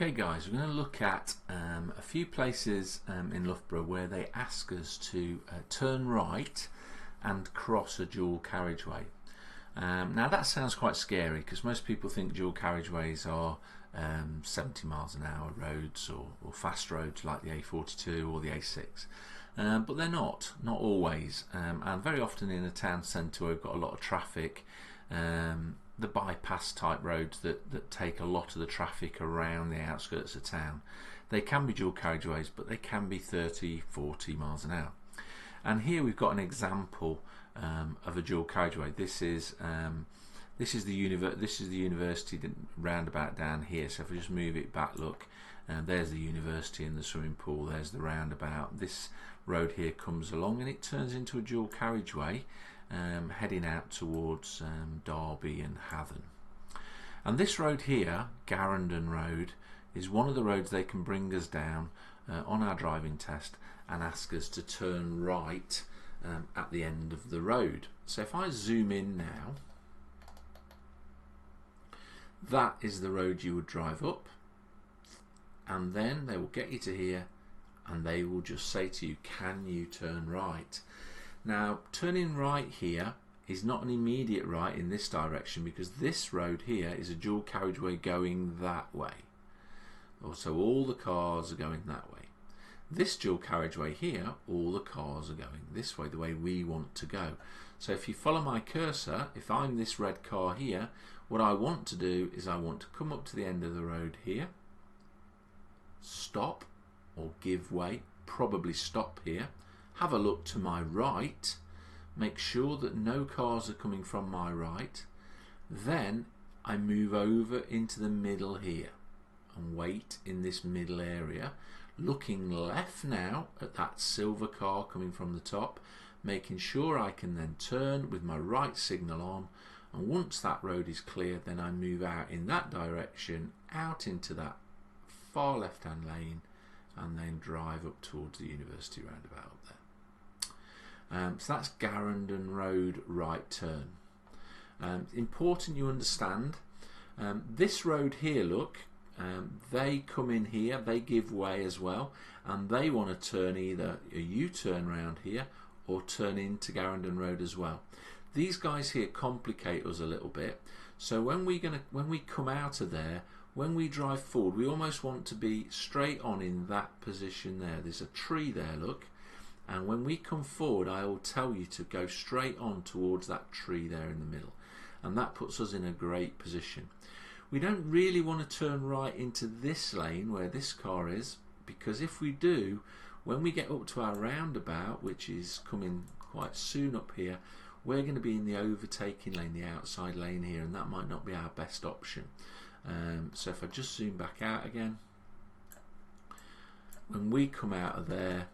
Okay guys, we're going to look at a few places in Loughborough where they ask us to turn right and cross a dual carriageway. Now that sounds quite scary because most people think dual carriageways are 70 miles an hour roads or fast roads like the A42 or the A6. But they're not always, and very often in a town centre where we've got a lot of traffic, the bypass type roads that take a lot of the traffic around the outskirts of town, they can be dual carriageways, but they can be 30-40 miles an hour. And here we've got an example of a dual carriageway. This is the university roundabout down here. So if we just move it back, look, there's the university and the swimming pool, there's the roundabout. This road here comes along and it turns into a dual carriageway, heading out towards Derby and Haven. And this road here, Garendon Road, is one of the roads they can bring us down on our driving test and ask us to turn right at the end of the road. So if I zoom in now, that is the road you would drive up, and then they will get you to here and they will just say to you, can you turn right? Now, turning right here is not an immediate right in this direction because this road here is a dual carriageway going that way. So all the cars are going that way. This dual carriageway here, all the cars are going this way, the way we want to go. So if you follow my cursor, if I'm this red car here, what I want to do is I want to come up to the end of the road here, stop or give way, probably stop here, have a look to my right, make sure that no cars are coming from my right, then I move over into the middle here and wait in this middle area, looking left now at that silver car coming from the top, making sure I can then turn with my right signal on, and once that road is clear, then I move out in that direction, out into that far left hand lane, and then drive up towards the university roundabout up there. So that's Garendon Road right turn. Important you understand, this road here, look, they come in here, they give way as well, and they want to turn either a U-turn round here or turn into Garendon Road as well. These guys here complicate us a little bit, so when we come out of there, when we drive forward, we almost want to be straight on in that position there. There's a tree there, look, and when we come forward I will tell you to go straight on towards that tree there in the middle, and that puts us in a great position. We don't really want to turn right into this lane where this car is, because if we do, when we get up to our roundabout, which is coming quite soon up here, we're going to be in the overtaking lane, the outside lane here, and that might not be our best option. So if I just zoom back out again, when we come out of there,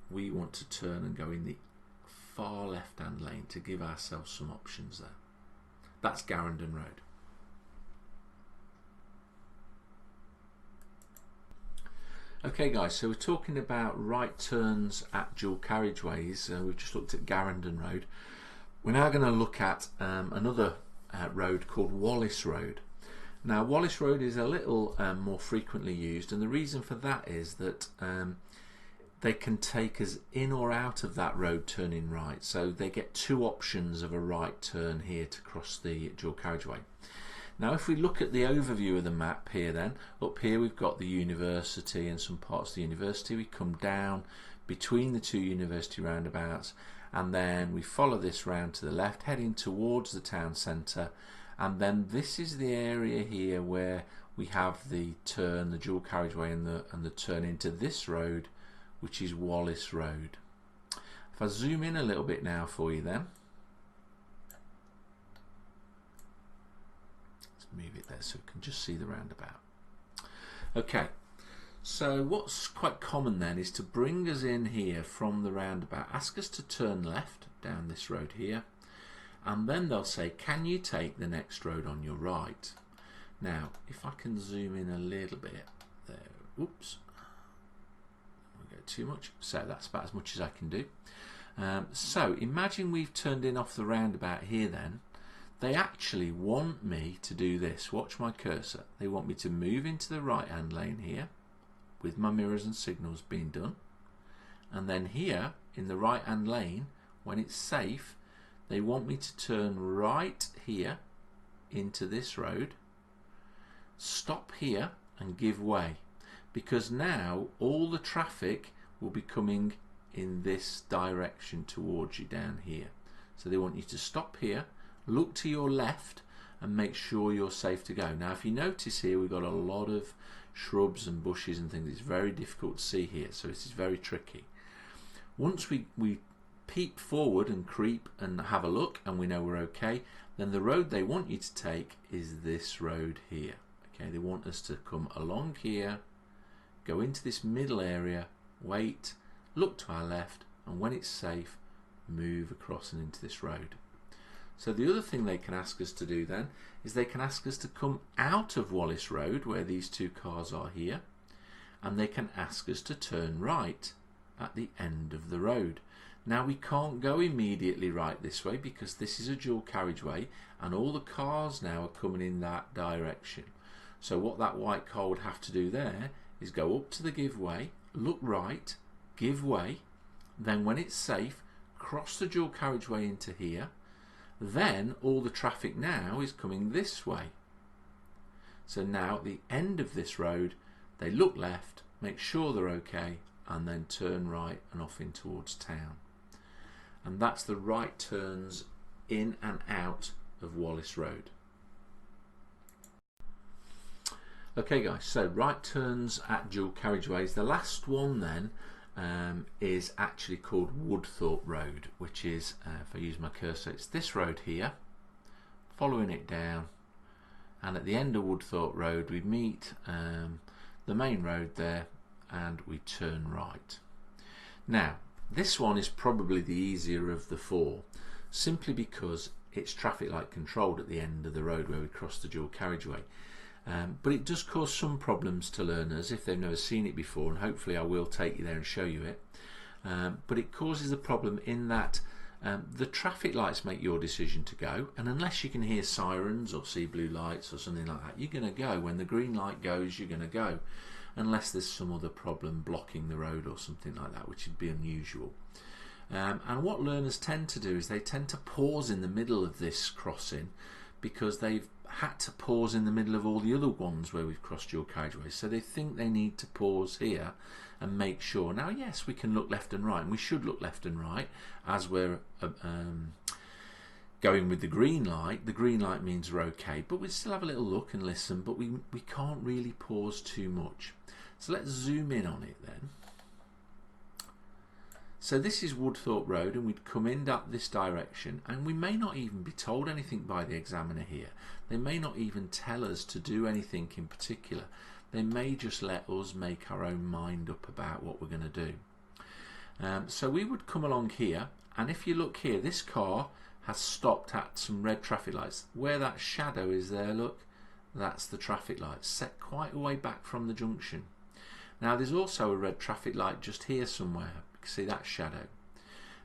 we want to turn and go in the far left hand lane to give ourselves some options there. That's Garendon Road. Okay guys, so we're talking about right turns at dual carriageways. We've just looked at Garendon Road. We're now going to look at another road called Wallace Road. Now Wallace Road is a little more frequently used, and the reason for that is that they can take us in or out of that road turning right. So they get two options of a right turn here to cross the dual carriageway. Now if we look at the overview of the map here, then up here we've got the university and some parts of the university. We come down between the two university roundabouts, and then we follow this round to the left, heading towards the town centre, and then this is the area here where we have the turn, the dual carriageway, and the turn into this road, which is Wallace Road. If I zoom in a little bit now for you, then let's move it there so we can just see the roundabout. Okay, so what's quite common then is to bring us in here from the roundabout, ask us to turn left down this road here, and then they'll say, can you take the next road on your right? Now if I can zoom in a little bit there, oops, I won't go too much, so that's about as much as I can do. So imagine we've turned in off the roundabout here then. they actually want me to do this. Watch my cursor. They want me to move into the right hand lane here with my mirrors and signals being done, and then here in the right hand lane, when it's safe, they want me to turn right here into this road, stop here and give way, because now all the traffic will be coming in this direction towards you down here. So they want you to stop here, look to your left and make sure you're safe to go. Now if you notice here, we've got a lot of shrubs and bushes and things. It's very difficult to see here, so this is very tricky. Once we peep forward and creep and have a look and we know we're okay, then the road they want you to take is this road here. Okay, they want us to come along here, go into this middle area, wait, look to our left, and when it's safe, move across and into this road. So the other thing they can ask us to do then is they can ask us to come out of Wallace Road, where these two cars are here, and they can ask us to turn right at the end of the road. Now we can't go immediately right this way because this is a dual carriageway and all the cars now are coming in that direction. So what that white car would have to do there is go up to the give way, look right, give way, then when it's safe, cross the dual carriageway into here, then all the traffic now is coming this way. So now at the end of this road, they look left, make sure they're okay, and then turn right and off in towards town. And that's the right turns in and out of Wallace Road. Okay guys, so right turns at dual carriageways. The last one then is actually called Woodthorpe Road, which is, if I use my cursor, it's this road here, following it down, and at the end of Woodthorpe Road we meet the main road there and we turn right. Now this one is probably the easier of the four, simply because it's traffic light controlled at the end of the road where we cross the dual carriageway. But it does cause some problems to learners if they've never seen it before, and hopefully I will take you there and show you it. But it causes a problem in that the traffic lights make your decision to go, and unless you can hear sirens or see blue lights or something like that, you're going to go. When the green light goes, you're going to go, unless there's some other problem blocking the road or something like that, which would be unusual. And what learners tend to do is they tend to pause in the middle of this crossing because they've had to pause in the middle of all the other ones where we've crossed dual carriageways, so they think they need to pause here and make sure. Now yes, we can look left and right, and we should look left and right as we're going with the green light. The green light means we're okay, but we still have a little look and listen, but we can't really pause too much. So let's zoom in on it then. So this is Woodthorpe Road, and we'd come in this direction, and we may not even be told anything by the examiner here. They may not even tell us to do anything in particular. They may just let us make our own mind up about what we're going to do. So we would come along here, and if you look here, this car has stopped at some red traffic lights. Where that shadow is there, look, that's the traffic light, set quite a way back from the junction. Now there's also a red traffic light just here somewhere. See that shadow.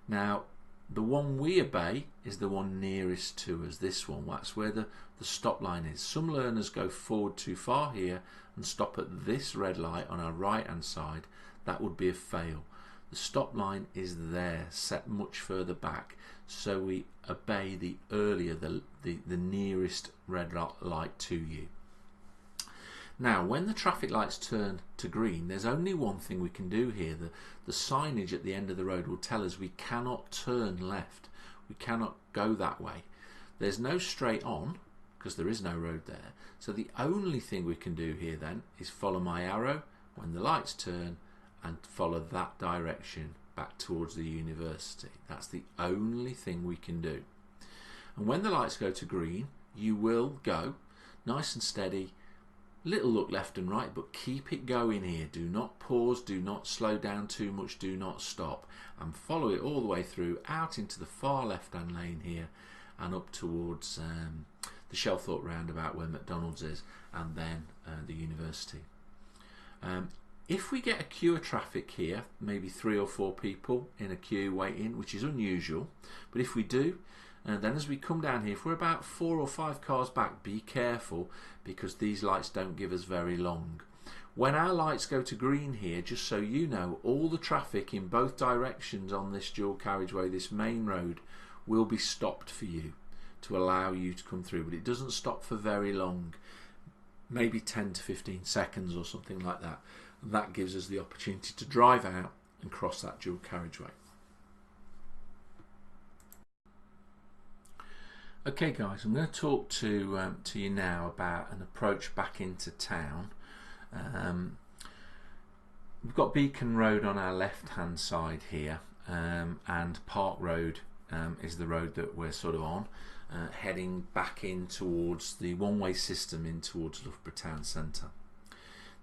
Now the one we obey is the one nearest to us, this one. That's where the stop line is. Some learners go forward too far here and stop at this red light on our right hand side. That would be a fail. The stop line is there, set much further back, so we obey the earlier, the nearest red light to you. Now when the traffic lights turn to green, there's only one thing we can do here. The signage at the end of the road will tell us we cannot turn left. We cannot go that way. There's no straight on because there is no road there. So the only thing we can do here then is follow my arrow when the lights turn and follow that direction back towards the university. That's the only thing we can do. And when the lights go to green, you will go nice and steady. Little look left and right, but keep it going here. Do not pause, do not slow down too much, do not stop, and follow it all the way through out into the far left hand lane here and up towards the Shelthorpe roundabout where McDonald's is, and then the university. If we get a queue of traffic here, maybe 3 or 4 people in a queue waiting, which is unusual, but if we do, And then as we come down here, if we're about 4 or 5 cars back, be careful because these lights don't give us very long. When our lights go to green here, just so you know, all the traffic in both directions on this dual carriageway, this main road, will be stopped for you to allow you to come through, but it doesn't stop for very long, maybe 10 to 15 seconds or something like that. And that gives us the opportunity to drive out and cross that dual carriageway. Okay guys, I'm going to talk to you now about an approach back into town. We've got Beacon Road on our left hand side here, and Park Road is the road that we're sort of on, heading back in towards the one-way system in towards Loughborough Town Centre.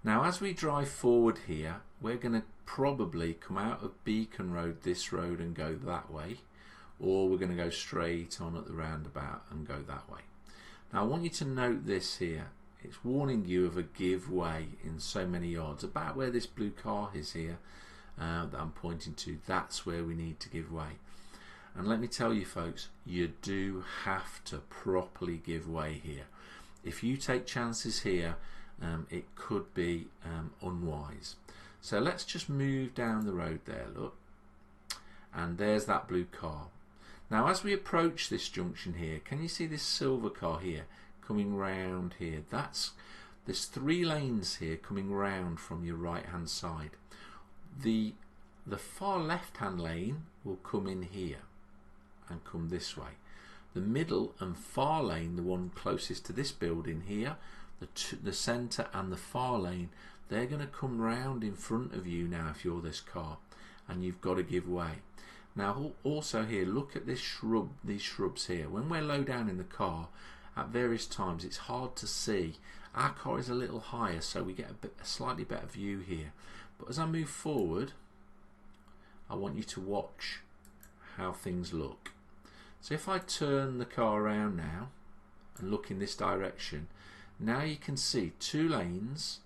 Now as we drive forward here, we're going to probably come out of Beacon Road, this road, and go that way, or we're going to go straight on at the roundabout and go that way. Now I want you to note this here. It's warning you of a give way in so many yards. About where this blue car is here that I'm pointing to, that's where we need to give way. And let me tell you folks, you do have to properly give way here. If you take chances here, it could be unwise. So let's just move down the road there, look. And there's that blue car. Now as we approach this junction here, can you see this silver car here coming round here? There's 3 lanes here coming round from your right hand side. The far left hand lane will come in here and come this way. The middle and far lane, the one closest to this building here, the centre and the far lane, they're going to come round in front of you now if you're this car, and you've got to give way. Now also here, look at this shrub, these shrubs here. When we're low down in the car at various times, it's hard to see. Our car is a little higher, so we get a slightly better view here. But as I move forward, I want you to watch how things look. So if I turn the car around now and look in this direction, now you can see 2 lanes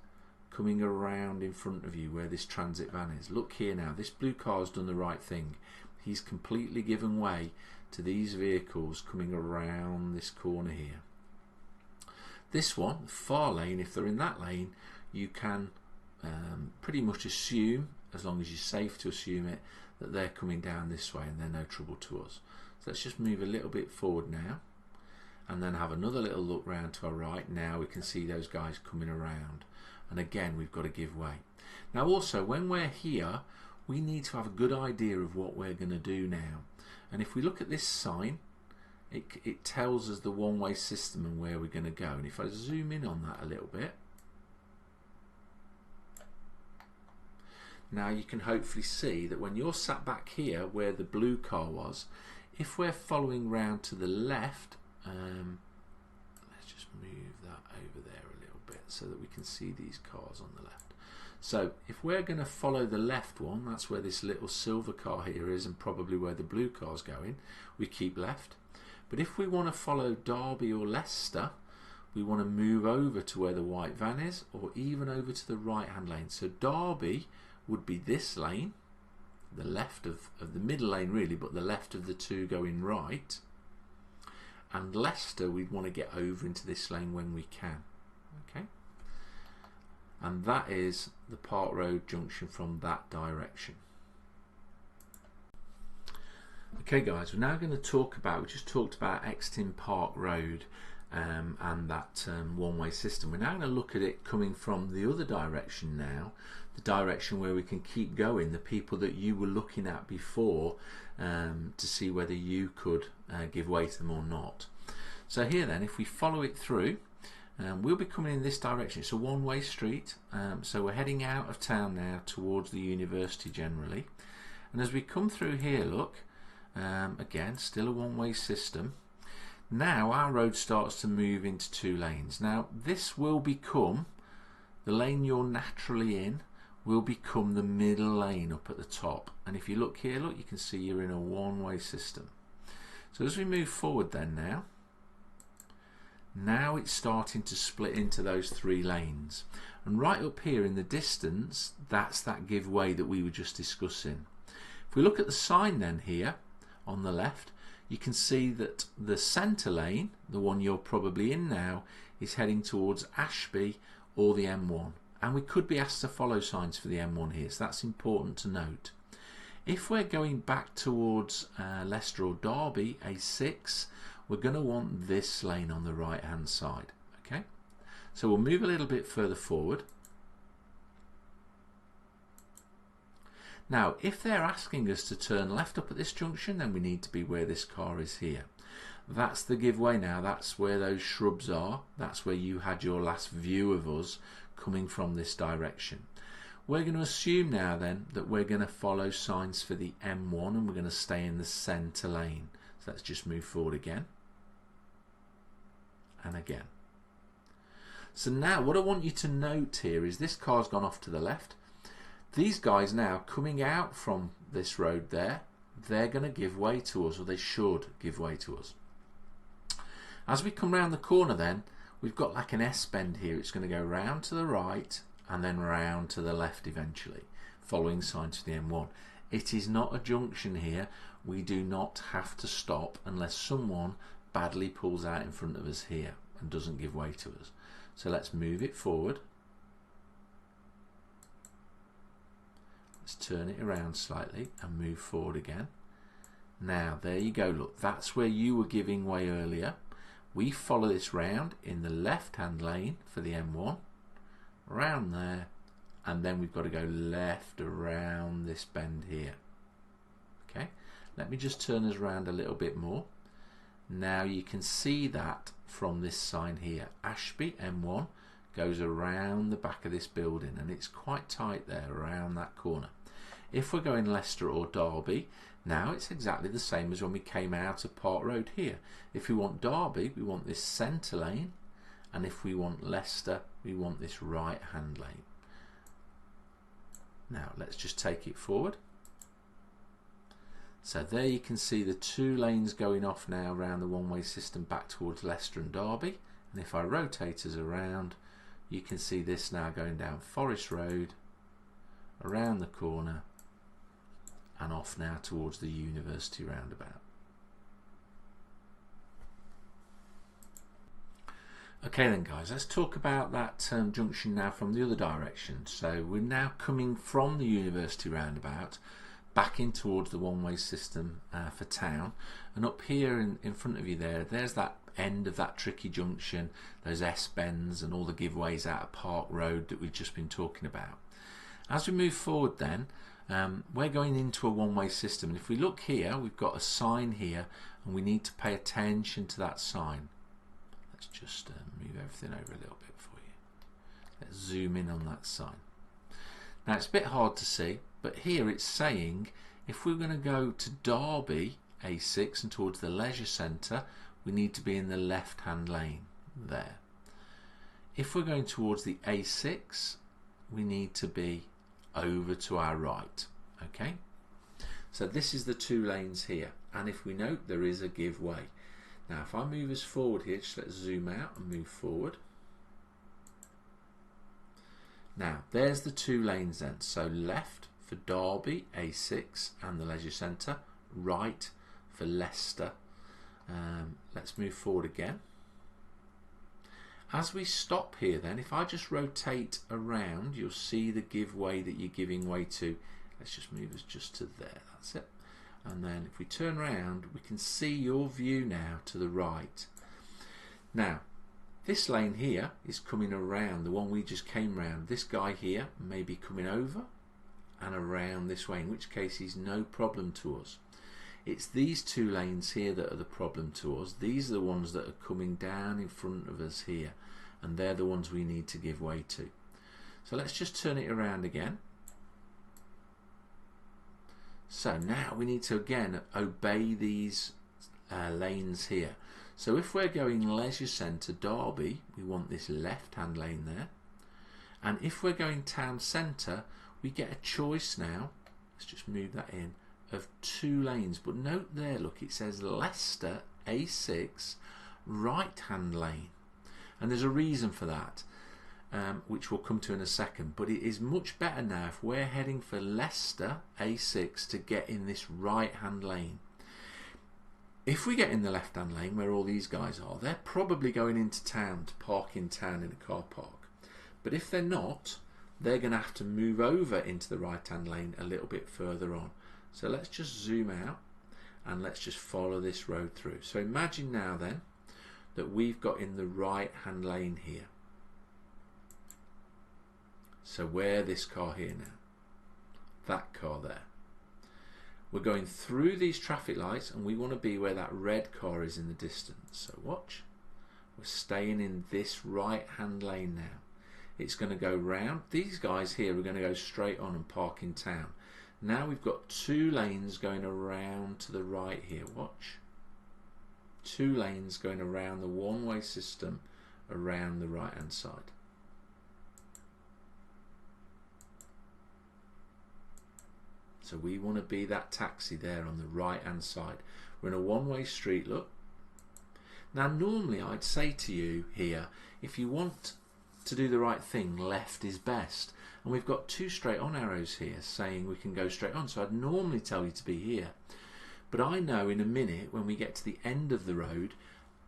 coming around in front of you where this transit van is. Look here now, this blue car's done the right thing. He's completely given way to these vehicles coming around this corner here. This one, the far lane, if they're in that lane, you can pretty much assume, as long as you're safe to assume it, that they're coming down this way and they're no trouble to us. So let's just move a little bit forward now and then have another little look round to our right. Now we can see those guys coming around, and again we've got to give way. Now also when we're here, we need to have a good idea of what we're going to do now. And if we look at this sign, it tells us the one-way system and where we're going to go. And if I zoom in on that a little bit, now you can hopefully see that when you're sat back here where the blue car was, if we're following round to the left, let's just move that over there a little bit so that we can see these cars on the left. So if we're going to follow the left one, that's where this little silver car here is and probably where the blue car's going, we keep left. But if we want to follow Derby or Leicester, we want to move over to where the white van is, or even over to the right hand lane. So Derby would be this lane, the left of the middle lane really, but the left of the 2 going right. And Leicester, we'd want to get over into this lane when we can. Okay, and that is the Park Road junction from that direction. Okay guys, we're now going to talk about, we just talked about exiting Park Road and that one-way system. We're now going to look at it coming from the other direction now, the direction where we can keep going, the people that you were looking at before to see whether you could give way to them or not. So here then, if we follow it through, we'll be coming in this direction. It's a one-way street, so we're heading out of town now towards the university generally. And as we come through here, look, again, still a one-way system. Now our road starts to move into 2 lanes. Now this will become, the lane you're naturally in will become the middle lane up at the top. And if you look here, look, you can see you're in a one-way system. So as we move forward then now it's starting to split into those 3 lanes. And right up here in the distance, that's that give way that we were just discussing. If we look at the sign then here on the left, you can see that the centre lane, the one you're probably in now, is heading towards Ashby or the M1. And we could be asked to follow signs for the M1 here, so that's important to note. If we're going back towards Leicester or Derby, A6, we're going to want this lane on the right hand side. Okay, so we'll move a little bit further forward. Now, if they're asking us to turn left up at this junction, then we need to be where this car is here. That's the giveaway now. That's where those shrubs are. That's where you had your last view of us coming from this direction. We're going to assume now then that we're going to follow signs for the M1 and we're going to stay in the centre lane. So let's just move forward again and again. So now what I want you to note here is this car's gone off to the left. These guys now coming out from this road there, they're going to give way to us, or they should give way to us. As we come round the corner then, we've got like an S-bend here. It's going to go round to the right and then round to the left eventually, following signs for the M1. It is not a junction here. We do not have to stop unless someone badly pulls out in front of us here and doesn't give way to us. So let's move it forward. Let's turn it around slightly and move forward again. Now there you go, look, that's where you were giving way earlier. We follow this round in the left hand lane for the M1, round there, and then we've got to go left around this bend here. Okay, let me just turn us around a little bit more. Now you can see that from this sign here, Ashby M1 goes around the back of this building and it's quite tight there around that corner. If we're going Leicester or Derby, now it's exactly the same as when we came out of Park Road here. If we want Derby, we want this centre lane, and if we want Leicester, we want this right hand lane. Now let's just take it forward. So there you can see the two lanes going off now around the one-way system back towards Leicester and Derby, and if I rotate us around, you can see this now going down Forest Road, around the corner, and off now towards the University roundabout. Okay then guys, let's talk about that junction now from the other direction. So we're now coming from the University roundabout back in towards the one-way system for town, and up here in front of you there's that end of that tricky junction, those S-bends and all the giveaways out of Park Road that we've just been talking about. As we move forward then, we're going into a one-way system, and if we look here, we've got a sign here and we need to pay attention to that sign. Let's just move everything over a little bit for you. Let's zoom in on that sign. Now it's a bit hard to see, but here it's saying if we're going to go to Derby A6 and towards the leisure centre, we need to be in the left hand lane there. If we're going towards the A6, we need to be over to our right. Okay, so this is the two lanes here, and if we note, there is a give way. Now if I move us forward here, just let's zoom out and move forward. Now there's the two lanes then, so left for Derby A6 and the leisure centre, right for Leicester. Let's move forward again. As we stop here then, if I just rotate around, you'll see the give way that you're giving way to. Let's just move us just to there, that's it. And then if we turn around, we can see your view now to the right. Now this lane here is coming around, the one we just came round. This guy here may be coming over and around this way, in which case he's no problem to us. It's these two lanes here that are the problem to us. These are the ones that are coming down in front of us here, and they're the ones we need to give way to. So let's just turn it around again. So now we need to again obey these lanes here. So if we're going leisure centre Derby, we want this left hand lane there, and if we're going town centre, we get a choice now. Let's just move that in, of two lanes, but note there, look, it says Leicester A6 right hand lane, and there's a reason for that, which we'll come to in a second, but it is much better now if we're heading for Leicester A6 to get in this right hand lane. If we get in the left hand lane where all these guys are, they're probably going into town to park in town in a car park. But if they're not, they're going to have to move over into the right hand lane a little bit further on. So let's just zoom out and let's just follow this road through. So imagine now then that we've got in the right hand lane here. So we're this car here now, that car there. We're going through these traffic lights and we want to be where that red car is in the distance. So watch, we're staying in this right hand lane now. It's going to go round. These guys here are going to go straight on and park in town. Now we've got two lanes going around to the right here. Watch. Two lanes going around the one-way system around the right hand side. So we want to be that taxi there on the right hand side. We're in a one-way street, look. Now normally I'd say to you here, if you want to do the right thing, left is best. And we've got two straight on arrows here saying we can go straight on. So I'd normally tell you to be here. But I know in a minute when we get to the end of the road,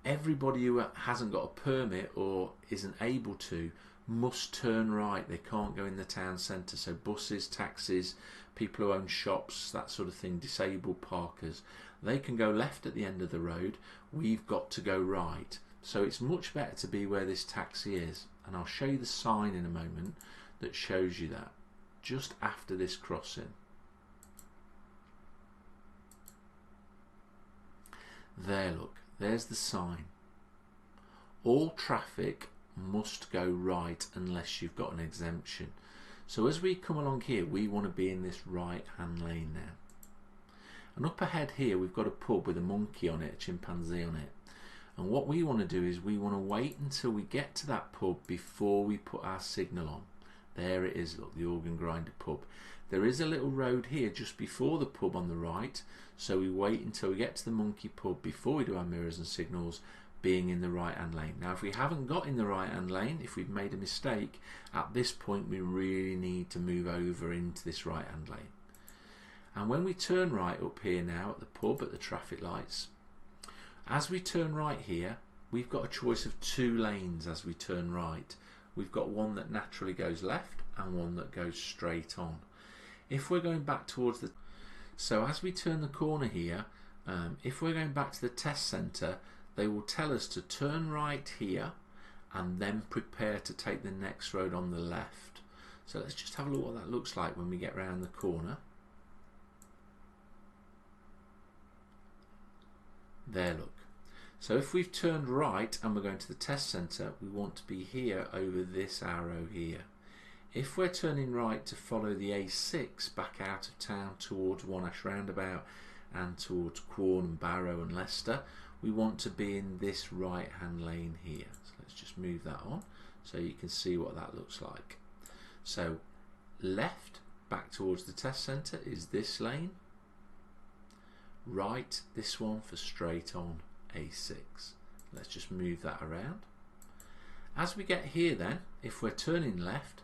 everybody who hasn't got a permit or isn't able to must turn right. They can't go in the town centre. So buses, taxis, people who own shops, that sort of thing, disabled parkers, they can go left at the end of the road. We've got to go right. So it's much better to be where this taxi is. And I'll show you the sign in a moment that shows you that, just after this crossing. There, look, there's the sign. All traffic must go right unless you've got an exemption. So as we come along here, we want to be in this right hand lane now. And up ahead here we've got a pub with a monkey on it, a chimpanzee on it. And what we want to do is we want to wait until we get to that pub before we put our signal on. There it is, look, the Organ Grinder pub. There is a little road here just before the pub on the right, so we wait until we get to the monkey pub before we do our mirrors and signals, being in the right hand lane. Now if we haven't got in the right hand lane, if we've made a mistake, at this point we really need to move over into this right hand lane. And when we turn right up here now at the pub, at the traffic lights, as we turn right here, we've got a choice of two lanes as we turn right. We've got one that naturally goes left and one that goes straight on. If we're going back towards the... So as we turn the corner here, if we're going back to the test centre, they will tell us to turn right here and then prepare to take the next road on the left. So let's just have a look what that looks like when we get round the corner. There, look. So if we've turned right and we're going to the test centre, we want to be here over this arrow here. If we're turning right to follow the A6 back out of town towards Monash roundabout and towards Quorn and Barrow and Leicester, we want to be in this right hand lane here. So let's just move that on so you can see what that looks like. So left back towards the test centre is this lane. Right, this one for straight on A6. Let's just move that around. As we get here then, if we're turning left,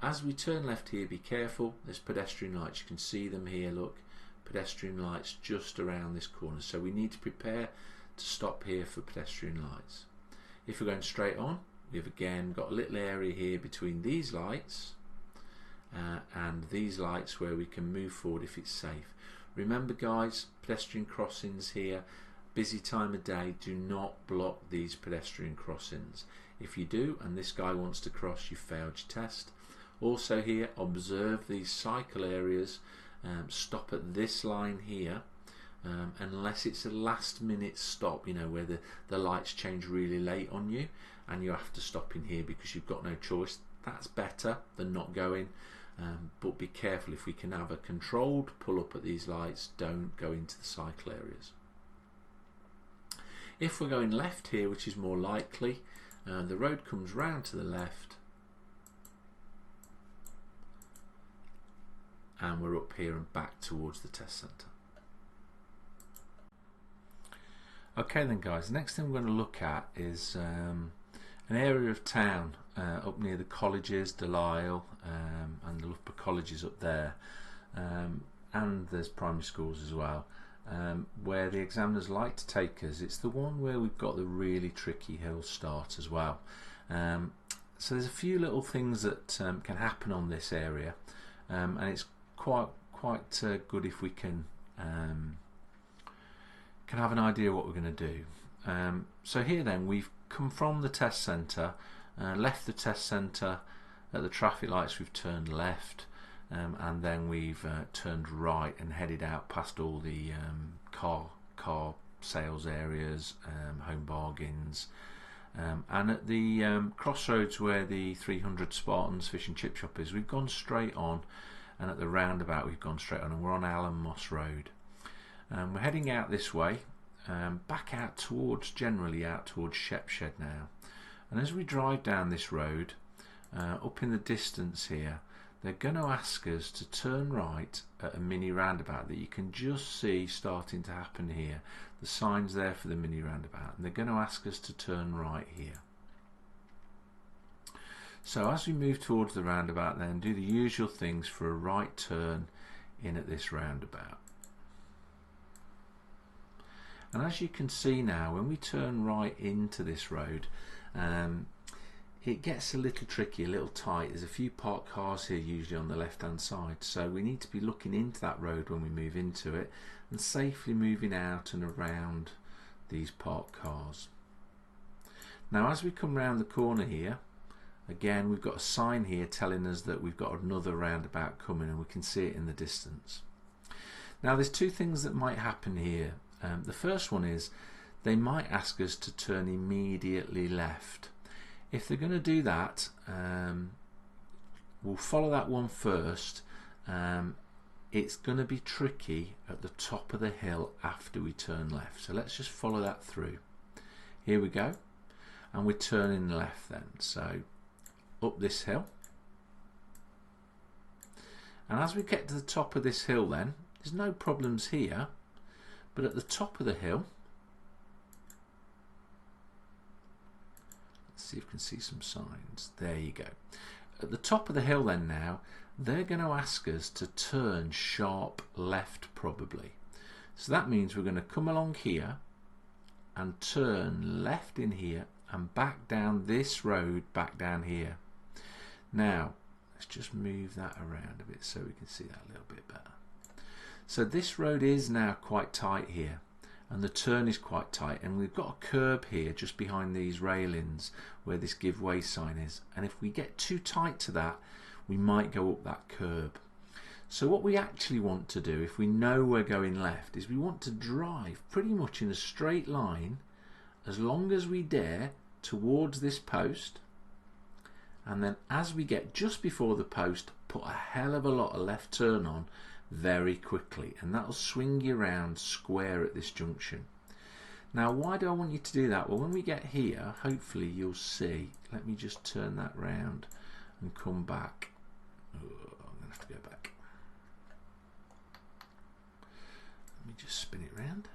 as we turn left here, be careful, there's pedestrian lights. You can see them here, look, pedestrian lights just around this corner. So we need to prepare to stop here for pedestrian lights. If we're going straight on, we've again got a little area here between these lights and these lights where we can move forward if it's safe. Remember guys, pedestrian crossings here, busy time of day, do not block these pedestrian crossings. If you do and this guy wants to cross, you failed your test. Also here, observe these cycle areas, stop at this line here, unless it's a last minute stop, you know, where the lights change really late on you and you have to stop in here because you've got no choice. That's better than not going. But be careful, if we can have a controlled pull up at these lights, don't go into the cycle areas. If we're going left here, which is more likely, the road comes round to the left and we're up here and back towards the test centre. Okay then guys, the next thing we're going to look at is an area of town up near the colleges, Delisle and the Loughborough colleges up there, and there's primary schools as well. where the examiners like to take us. It's the one where we've got the really tricky hill start as well. So there's a few little things that can happen on this area, and it's quite good if we can have an idea what we're going to do. So here then we've come from the test centre, left the test centre at the traffic lights, we've turned left, and then we've turned right and headed out past all the car sales areas, home bargains, and at the crossroads where the 300 Spartans fish and chip shop is, we've gone straight on, and at the roundabout we've gone straight on, and we're on Allen Moss Road. We're heading out this way, back out towards Shepshed now, and as we drive down this road, up in the distance here, they're going to ask us to turn right at a mini roundabout that you can just see starting to happen here. The sign's there for the mini roundabout, and they're going to ask us to turn right here. So as we move towards the roundabout, then do the usual things for a right turn in at this roundabout. And as you can see now, when we turn right into this road, it gets a little tricky, a little tight. There's a few parked cars here usually on the left hand side, so we need to be looking into that road when we move into it and safely moving out and around these parked cars. Now as we come round the corner here, again we've got a sign here telling us that we've got another roundabout coming, and we can see it in the distance. Now there's two things that might happen here. The first one is they might ask us to turn immediately left. If they're going to do that, we'll follow that one first. It's going to be tricky at the top of the hill after we turn left, so let's just follow that through. Here we go, and we're turning left then, so up this hill, and as we get to the top of this hill then, there's no problems here, but at the top of the hill, see if we can see some signs. There you go. At the top of the hill then now, they're going to ask us to turn sharp left probably. So that means we're going to come along here and turn left in here and back down this road back down here. Now let's just move that around a bit so we can see that a little bit better. So this road is now quite tight here, and the turn is quite tight, and we've got a curb here just behind these railings where this give way sign is, and if we get too tight to that, we might go up that curb. So what we actually want to do, if we know we're going left, is we want to drive pretty much in a straight line as long as we dare towards this post, and then as we get just before the post, put a hell of a lot of left turn on very quickly, and that'll swing you around square at this junction. Now why do I want you to do that? Well, when we get here, hopefully you'll see. Let me just turn that round and come back. Oh, I'm going to have to go back. Let me just spin it round.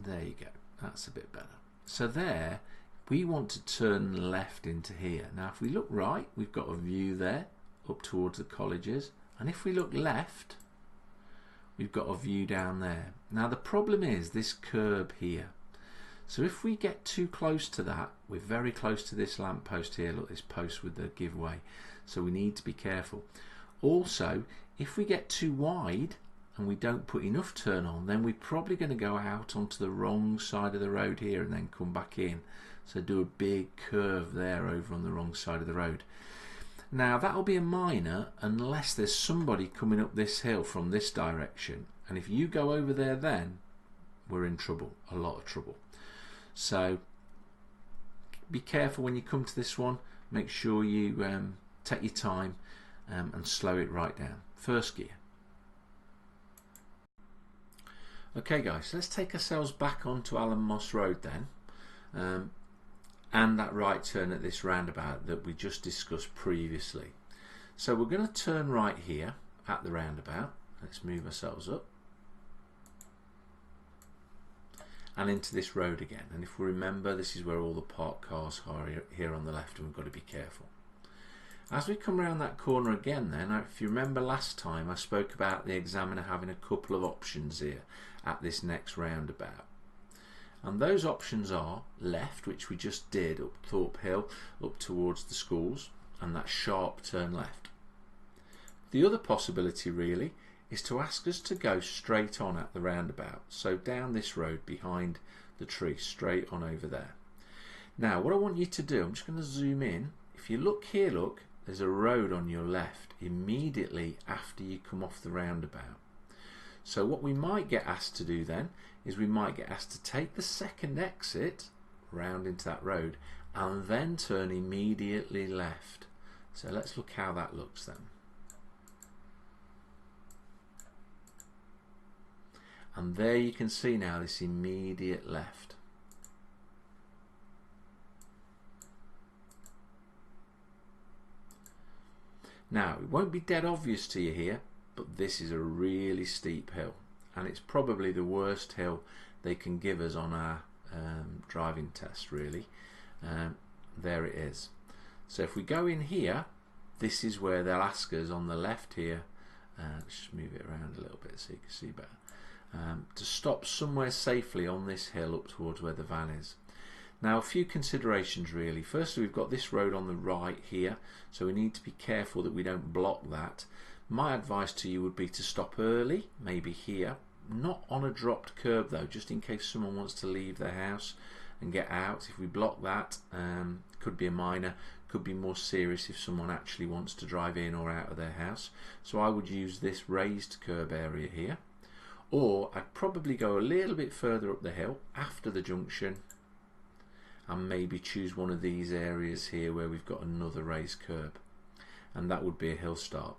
There you go, that's a bit better. So there, we want to turn left into here. Now if we look right, we've got a view there up towards the colleges, and if we look left, we've got a view down there. Now the problem is this curb here. So if we get too close to that, we're very close to this lamp post here. Look, this post with the giveaway, so we need to be careful. Also, if we get too wide and we don't put enough turn on, then we're probably going to go out onto the wrong side of the road here and then come back in. So do a big curve there over on the wrong side of the road. Now that'll be a minor unless there's somebody coming up this hill from this direction, and if you go over there then we're in trouble, a lot of trouble. So be careful when you come to this one. Make sure you take your time and slow it right down. First gear. Okay guys, so let's take ourselves back onto Allen Moss Road then, and that right turn at this roundabout that we just discussed previously. So we're going to turn right here at the roundabout. Let's move ourselves up and into this road again, and if we remember, this is where all the parked cars are here on the left, and we've got to be careful. As we come around that corner again then, if you remember last time I spoke about the examiner having a couple of options here at this next roundabout. And those options are left, which we just did up Thorpe Hill, up towards the schools, and that sharp turn left. The other possibility really is to ask us to go straight on at the roundabout, so down this road behind the tree, straight on over there. Now what I want you to do, I'm just going to zoom in. If you look here, look, there's a road on your left immediately after you come off the roundabout. So what we might get asked to do then is we might get asked to take the second exit round into that road and then turn immediately left. So let's look how that looks then. And there you can see now this immediate left. Now it won't be dead obvious to you here, but this is a really steep hill, and it's probably the worst hill they can give us on our driving test really. There it is. So if we go in here, this is where they'll ask us on the left here, let's just move it around a little bit so you can see better, to stop somewhere safely on this hill up towards where the van is. Now a few considerations really. Firstly, we've got this road on the right here, so we need to be careful that we don't block that. My advice to you would be to stop early, maybe here, not on a dropped curb though, just in case someone wants to leave their house and get out. If we block that, could be a minor, could be more serious if someone actually wants to drive in or out of their house. So I would use this raised curb area here, or I'd probably go a little bit further up the hill after the junction and maybe choose one of these areas here where we've got another raised curb, and that would be a hill start.